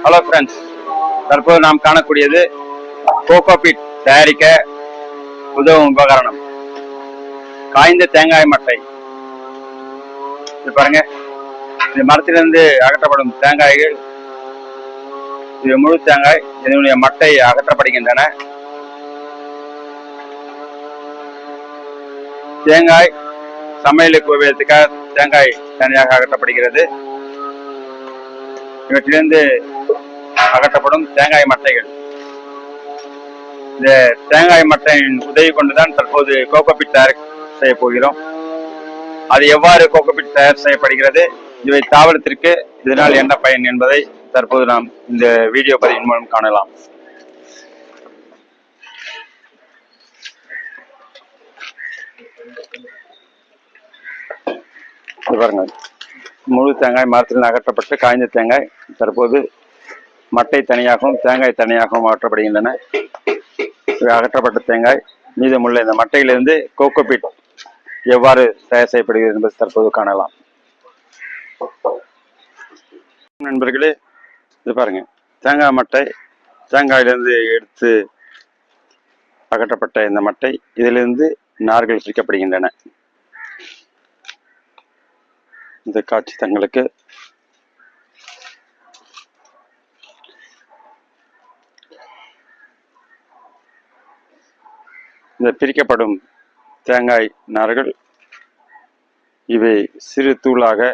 Hello friends, தற்போது நாம் காணக்கூடியது கோகோபீட் தயாரிக்க உதவும் உபகரணம் காய்ந்த தேங்காய் மட்டை. இது பாருங்க, இந்த மரத்திலிருந்து அகற்றப்படும் தேங்காய்கள், இது முழு தேங்காய், இதனுடைய மட்டை அகற்றப்படுகின்றன. தேங்காய் சமையலுக்கு உபயோகத்துக்காக தேங்காய் தனியாக அகற்றப்படுகிறது. இவற்றிலிருந்து அகற்றப்படும் தேங்காய் மட்டைகள், இந்த தேங்காய் மட்டையின் உதவி கொண்டுதான் தற்போது கோகோபீட் தயார் செய்ய போகிறோம். அது எவ்வாறு கோகோபீட் தயார் செய்யப்படுகிறது, இவை தாவரத்திற்கு இதனால் என்ன பயன் என்பதை தற்போது நாம் இந்த வீடியோ பதிவின் மூலம் காணலாம். பாருங்க, முழு தேங்காய் மரத்தில் அகற்றப்பட்டு காய்ந்த தேங்காய் தற்போது மட்டை தனியாகவும் தேங்காய் தனியாகவும் அகற்றப்படுகின்றன. அகற்றப்பட்ட தேங்காய் மீதமுள்ள இந்த மட்டையிலிருந்து கோகோபீட் எவ்வாறு தயார் செய்யப்படுகிறது என்பதை தற்போது காணலாம். நண்பர்களே, இது பாருங்க, தேங்காய் மட்டை, தேங்காயிலிருந்து எடுத்து அகற்றப்பட்ட இந்த மட்டை, இதிலிருந்து நார்கள் பிரிக்கப்படுகின்றன. இந்த காட்சி தங்களுக்கு இந்த பிரிக்கப்படும் தேங்காய் நார்கள் இவை சிறு தூளாக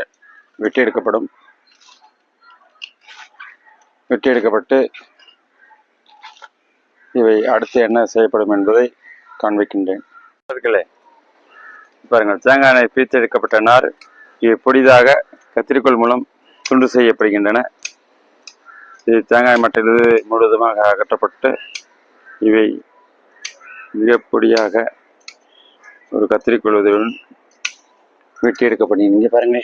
வெட்டி எடுக்கப்பட்டு இவை அடுத்து என்ன செய்யப்படும் என்பதை காண்பிக்கின்றேன். பாருங்கள், தேங்காய் பிரித்து எடுக்கப்பட்ட நார் இவை பொடிதாக கத்திரிக்கோல் மூலம் துண்டு செய்யப்படுகின்றன. இது தேங்காய் மட்டையிலிருந்து முழுவதுமாக அகற்றப்பட்டு இவை மிக பொடியாக ஒரு கத்திரிக்கோல் உதவியுடன் வெட்டி எடுக்கப்படுகிறது. இங்கே பாருங்க,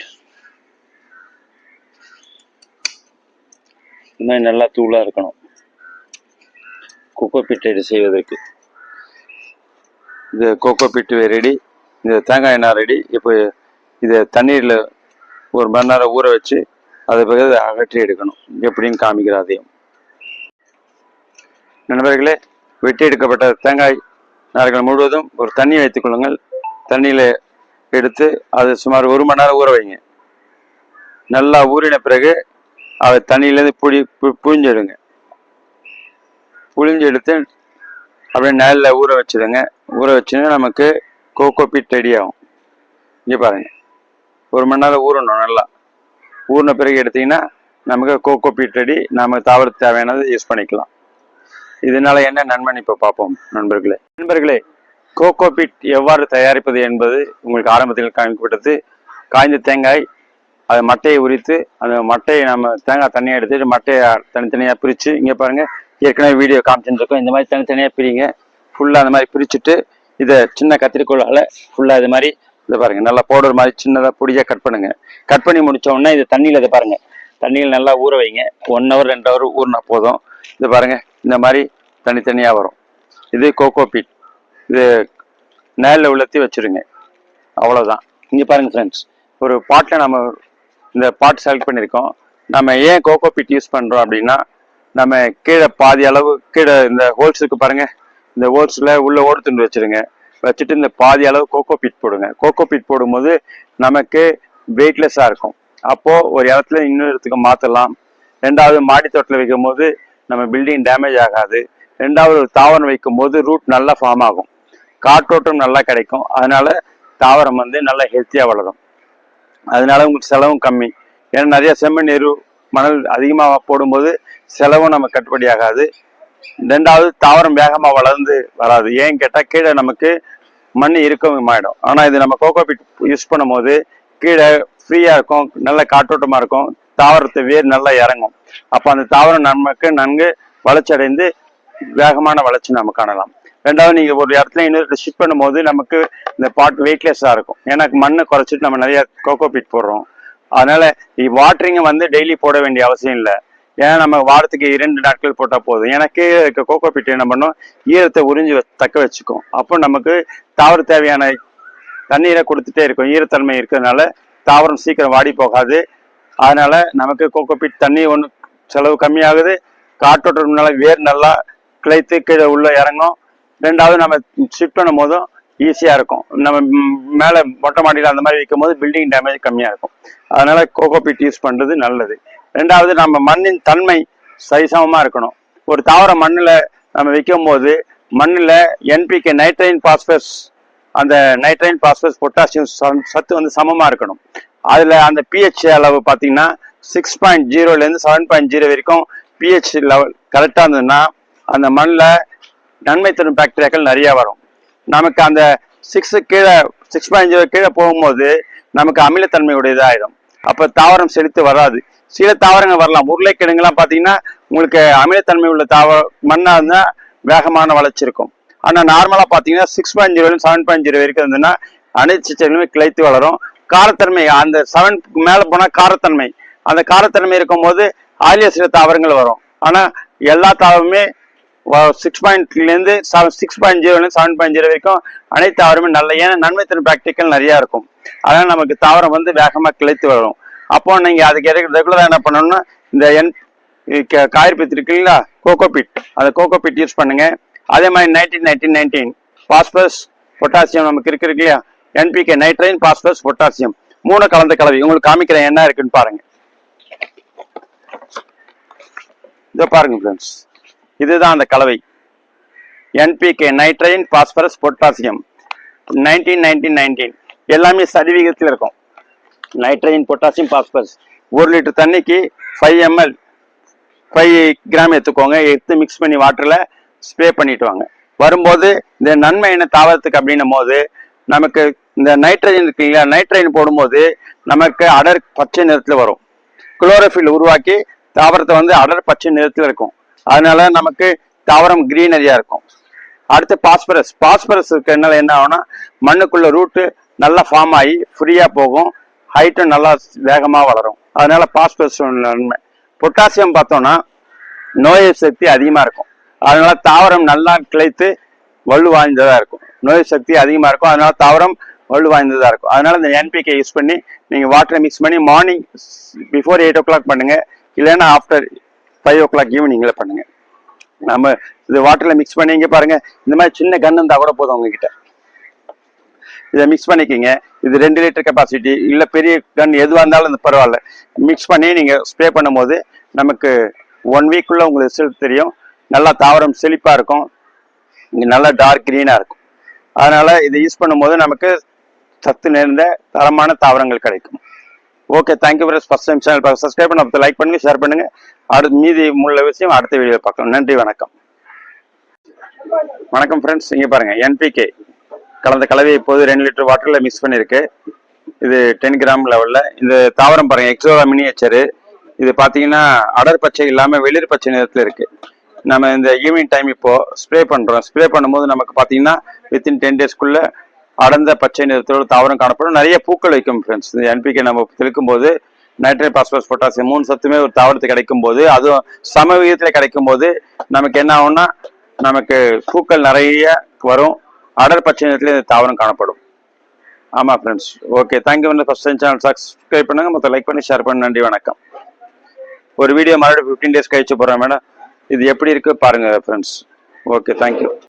இந்த மாதிரி நல்லா தூளாக இருக்கணும் கோகோபீட் செய்வதற்கு. இது கோகோபீட் ரெடி, இந்த தேங்காய் நார் ரெடி. இப்போ இதை தண்ணீரில் ஒரு மணி நேரம் ஊற வச்சு அதை பிறகு அகற்றி எடுக்கணும். எப்படின்னு காமிக்கிறோம் அதையும். நண்பர்களே, வெட்டி எடுக்கப்பட்ட தேங்காய் நார்கள் முழுவதும் ஒரு தண்ணி வைத்துக் கொள்ளுங்கள். தண்ணியில் எடுத்து அது சுமார் 1 மணி நேரம் ஊற வைங்க. நல்லா ஊறின பிறகு அதை தண்ணியிலேருந்து புழிஞ்செடுங்க. புழிஞ்சு எடுத்து அப்படியே நேரில் ஊற வச்சுடுங்க. ஊற வச்சுன்னா நமக்கு கோகோபீட் ரெடி ஆகும். இங்கே பாருங்கள், 1 மணி நேரம் ஊறணும். நல்லா ஊறின பிறகு எடுத்தீங்கன்னா நமக்கு கோகோபீட் ரெடி. நம்ம தாவரத்துக்கு தேவையானது யூஸ் பண்ணிக்கலாம். இதனால என்ன நன்மைன்னு இப்போ பார்ப்போம். நண்பர்களே, கோகோபீட் எவ்வாறு தயாரிப்பது என்பது உங்களுக்கு ஆரம்பத்தில் காமிக்கப்பட்டது. காய்ந்த தேங்காய், அது மட்டையை உரித்து, அந்த மட்டையை நம்ம தேங்காய் தனியாக எடுத்துட்டு மட்டையை தனித்தனியாக பிரித்து, இங்கே பாருங்கள், ஏற்கனவே வீடியோ காமிச்சுருக்கோம். இந்த மாதிரி தனித்தனியாக பிரிங்க. ஃபுல்லாக அந்த மாதிரி பிரிச்சுட்டு இதை சின்ன கத்திரிக்கோளால் ஃபுல்லாக இது மாதிரி இதை பாருங்கள், நல்லா பவுடர் மாதிரி சின்னதாக பொடியாக கட் பண்ணுங்கள். கட் பண்ணி முடித்த உடனே இது தண்ணியில், இதை பாருங்கள், தண்ணியில் நல்லா ஊற வைங்க. 1 ஹவர் 2 ஹவர் ஊறினா போதும். இது பாருங்கள், இந்த மாதிரி தனித்தனியாக வரும். இது கோகோபீட். இது நேரில் உலர்த்தி வச்சுருங்க. அவ்வளோதான். இங்கே பாருங்கள் ஃப்ரெண்ட்ஸ், ஒரு பாட்டில் நம்ம இந்த பாட் செலக்ட் பண்ணியிருக்கோம். நம்ம ஏன் கோகோபீட் யூஸ் பண்ணுறோம் அப்படின்னா, நம்ம கீழே பாதி அளவு கீழே இந்த ஹோல்ஸுக்கு பாருங்கள், இந்த ஹோல்ஸில் உள்ள ஓடு துண்டு வச்சுருங்க. வச்சுட்டு இந்த பாதி அளவு கோகோபீட் போடுங்க. கோகோபீட் போடும்போது நமக்கு வெயிட்லெஸ்ஸாக இருக்கும். அப்போது ஒரு இடத்துல இன்னொரு இடத்துக்கு மாற்றலாம். 2வது மாடி தோட்டத்தில் வைக்கும் போது நம்ம பில்டிங் டேமேஜ் ஆகாது. 2வது தாவரம் வைக்கும் போது ரூட் நல்லா ஃபார்ம் ஆகும், காற்றோட்டம் நல்லா கிடைக்கும். அதனால தாவரம் நல்லா ஹெல்த்தியாக வளரும். அதனால உங்களுக்கு செலவும் கம்மி. ஏன்னா நிறைய செம்மண், எரு, மணல் அதிகமாக போடும்போது செலவும் நம்ம கட்டுப்படி ஆகாது. 2வது தாவரம் வேகமாக வளர்ந்து வராது. ஏன்னு கேட்டால் கீழே நமக்கு மண் இருக்கமாயிடும். ஆனால் இது நம்ம கோகோபீட் யூஸ் பண்ணும் போது கீழே ஃப்ரீயாக இருக்கும், நல்ல காற்றோட்டமாக இருக்கும், தாவரத்தை வேர் நல்லா இறங்கும். அப்போ அந்த தாவரம் நமக்கு நன்கு வளர்ச்சி அடைந்து வேகமான வளர்ச்சி நம்ம காணலாம். 2வது, நீங்கள் ஒரு இடத்துல இன்னொரு ஷிஃப்ட் பண்ணும்போது நமக்கு இந்த பாட் வெயிட்லெஸ்ஸாக இருக்கும். ஏன்னா மண்ணை குறைச்சிட்டு நம்ம நிறைய கோகோபீட் போடுறோம். அதனால வாட்டரிங்கை டெய்லி போட வேண்டிய அவசியம் இல்லை. ஏன்னா நம்ம வாரத்துக்கு 2 நாட்கள் போட்டால் போதும். ஏன்னா கீழே இருக்க கோகோபீட் என்ன பண்ணும், ஈரத்தை உறிஞ்சி தக்க வச்சுக்கும். அப்போ நமக்கு தாவர தேவையான தண்ணீரை கொடுத்துட்டே இருக்கும். ஈரத்தன்மை இருக்கிறதுனால தாவரம் சீக்கிரம் வாடி போகாது, அதனால நமக்கு கோகோபீட் தண்ணி ஒன்று செலவு கம்மியாகுது, காற்றோட்டம்னால வேர் நல்லா கிளைத்து கீழே உள்ள இறங்கும். ரெண்டாவது நம்ம ஷிஃப்ட் பண்ணும் போதும் ஈஸியாக இருக்கும். நம்ம மேலே மொட்டை மாடியில் அந்த மாதிரி வைக்கும் போது பில்டிங் டேமேஜ் கம்மியாக இருக்கும். அதனால கோகோபீட் யூஸ் பண்ணுறது நல்லது. ரெண்டாவது நம்ம மண்ணின் தன்மை சரிசமமாக இருக்கணும். ஒரு தாவர மண்ணில் நம்ம வைக்கும் போது மண்ணில் NPK நைட்ரைன் பாஸ்பரஸ், அந்த நைட்ரைன் பாஸ்பரஸ் பொட்டாசியம் சத்து வந்து சமமாக இருக்கணும். அதில் அந்த pH அளவு பார்த்தீங்கன்னா 6.0லேருந்து 7.0 வரைக்கும் pH லெவல் கரெக்டாக இருந்ததுன்னா அந்த மண்ணில் நன்மை தரும் பாக்டீரியாக்கள் நிறையா வரும். நமக்கு அந்த 6.0 கீழே போகும்போது நமக்கு அமிலத்தன்மை உடையதாகிடும். அப்போ தாவரம் செழித்து வராது. சில தாவரங்கள் வரலாம். உருளைக்கிழங்குலாம் பார்த்தீங்கன்னா உங்களுக்கு அமிலத்தன்மை உள்ள மண்ணாக இருந்தால் வேகமான வளர்ச்சி இருக்கும். ஆனால் நார்மலாக பார்த்தீங்கன்னா 6.0லேருந்து 7.0 வரைக்கும் இருந்ததுன்னா அனைத்து செடிகளுமே கிளைத்து வளரும். காரத்தன்மை அந்த 7 மேலே போனால் காரத்தன்மை, அந்த காரத்தன்மை இருக்கும்போது ஆலிய சில தாவரங்கள் வரும். ஆனால் எல்லா தாவரமே 6.0லேருந்து 7.0 வரைக்கும் அனைத்து தாவரமே நல்ல, ஏன்னா நன்மை தரும் பாக்டீரியாக்கள் நிறையா இருக்கும். அதனால் நமக்கு தாவரம் வந்து வேகமாக கிளைத்து வரும். அப்போ நீங்கள் அதுக்கு ரெகுலராக என்ன பண்ணணும்னா இந்த காயற்பீத்து இருக்கு இல்லைங்களா, கோகோபீட், அந்த கோகோபீட் யூஸ் பண்ணுங்க. அதே மாதிரி 19 பாஸ்பரஸ் பொட்டாசியம் நமக்கு இருக்கு இல்லையா, NPK நைட்ரைன் பாஸ்பரஸ் பொட்டாசியம் 3 கலந்த கலவை உங்களுக்கு காமிக்கிறேன் என்ன இருக்குன்னு பாருங்க. இதை பாருங்க ஃப்ரெண்ட்ஸ், இதுதான் அந்த கலவை. NPK நைட்ரைன் பாஸ்பரஸ் பொட்டாசியம் 19 எல்லாமே சரிவிகிதத்தில் இருக்கும். நைட்ரைன் பொட்டாசியம் பாஸ்பரஸ் 1 லிட்டர் தண்ணிக்கு 5 கிராம் எடுத்துக்கோங்க. எடுத்து மிக்ஸ் பண்ணி வாட்டரில் ஸ்ப்ரே பண்ணிட்டு வாங்க. வரும்போது இந்த நன்மை என்ன தாவரத்துக்கு அப்படின்னும் போது நமக்கு இந்த நைட்ரஜன் இருக்கு இல்லையா, நைட்ரஜன் போடும்போது நமக்கு அடர் பச்சை நிறத்தில் வரும். குளோரோஃபில் உருவாக்கி தாவரத்தை வந்து அடர் பச்சை நிறத்தில் இருக்கும். அதனால நமக்கு தாவரம் கிரீனரியா இருக்கும். அடுத்து பாஸ்பரஸ் இருக்கிறதுனால என்ன ஆகும்னா மண்ணுக்குள்ள ரூட்டு நல்லா ஃபார்ம் ஆகி ஃப்ரீயா போகும், ஹைட்டும் நல்லா வேகமாக வளரும். அதனால பாஸ்பரஸ் நன்மை. பொட்டாசியம் பார்த்தோம்னா நோய் சக்தி அதிகமாக இருக்கும். அதனால தாவரம் நல்லா கிளைத்து வலு வாய்ந்ததாக இருக்கும். நோய் சக்தி அதிகமாக இருக்கும், அதனால தாவரம் வலு வாய்ந்ததாக இருக்கும். அதனால இந்த NPK யூஸ் பண்ணி நீங்கள் வாட்டரை மிக்ஸ் பண்ணி மார்னிங் பிஃபோர் 8 o'clock பண்ணுங்க, இல்லைன்னா ஆஃப்டர் 5 o'clock ஈவினிங்கில் பண்ணுங்க. நம்ம இது வாட்டரில் மிக்ஸ் பண்ணி இங்கே பாருங்க, இந்த மாதிரி சின்ன கன் இருந்தால் கூட போதும் உங்ககிட்ட. இதை மிக்ஸ் பண்ணிக்கிங்க. இது 2 லிட்டர் கெப்பாசிட்டி, இல்லை பெரிய கன் எதுவாக இருந்தாலும் இந்த பரவாயில்ல. மிக்ஸ் பண்ணி நீங்கள் ஸ்ப்ரே பண்ணும் போது நமக்கு 1 வீக்குள்ள உங்களுக்கு ரிசல்ட் தெரியும். நல்லா தாவரம் செழிப்பாக இருக்கும், இங்கே நல்லா டார்க் க்ரீனாக இருக்கும். அதனால இதை யூஸ் பண்ணும்போது நமக்கு சத்து நிறைந்த தரமான தாவரங்கள் கிடைக்கும். Okay, thank you for first time channel பார்க்க சப்ஸ்கிரைப் பண்ண லைக் பண்ணுங்க, ஷேர் பண்ணுங்க. மீதி உள்ள விஷயம் அடுத்த வீடியோ பார்க்கலாம். நன்றி, வணக்கம். வணக்கம் ஃப்ரெண்ட்ஸ், இங்கே பாருங்க NPK கலந்த கலவையை இப்போது 2 லிட்டர் வாட்டரில் மிக்ஸ் பண்ணியிருக்கு. இது 10 கிராம் லெவலில். இந்த தாவரம் பாருங்க எக்ஸோரா மினியேச்சரு. இது பார்த்தீங்கன்னா அடர் பச்சை இல்லாமல் வெளிர் பச்சை நிறத்தில் இருக்கு. நம்ம இந்த ஈவினிங் டைம் இப்போ ஸ்ப்ரே பண்ணுறோம். ஸ்ப்ரே பண்ணும்போது நமக்கு பார்த்தீங்கன்னா வித்தின் 10 daysக்குள்ள அடர்ந்த பச்சை நிறத்தோட தாவரம் காணப்படும். நிறைய பூக்கள் வைக்கும் ஃப்ரெண்ட்ஸ். இந்த NPK நம்ம தெளிக்கும் போது நைட்ரேட் பாஸ்பரஸ் பொட்டாசியம் 3 சத்துமே ஒரு தாவரத்துக்கு கிடைக்கும் போது, அதுவும் சம விகிதத்தில் கிடைக்கும் போது நமக்கு என்ன ஆகும்னா நமக்கு பூக்கள் நிறைய வரும், அடர் பச்சை நிறத்துல இந்த தாவரம் காணப்படும். ஆமாம் friends. Okay, thank you. First time channel subscribe பண்ணுங்க, மொத்தம் லைக் பண்ணி ஷேர் பண்ணி. நன்றி, வணக்கம். ஒரு வீடியோ மறுபடியும் 15 days கழிச்சு போடுறேன் மேடம். இது எப்படி இருக்கு பாருங்க ஃப்ரெண்ட்ஸ். Okay, thank you.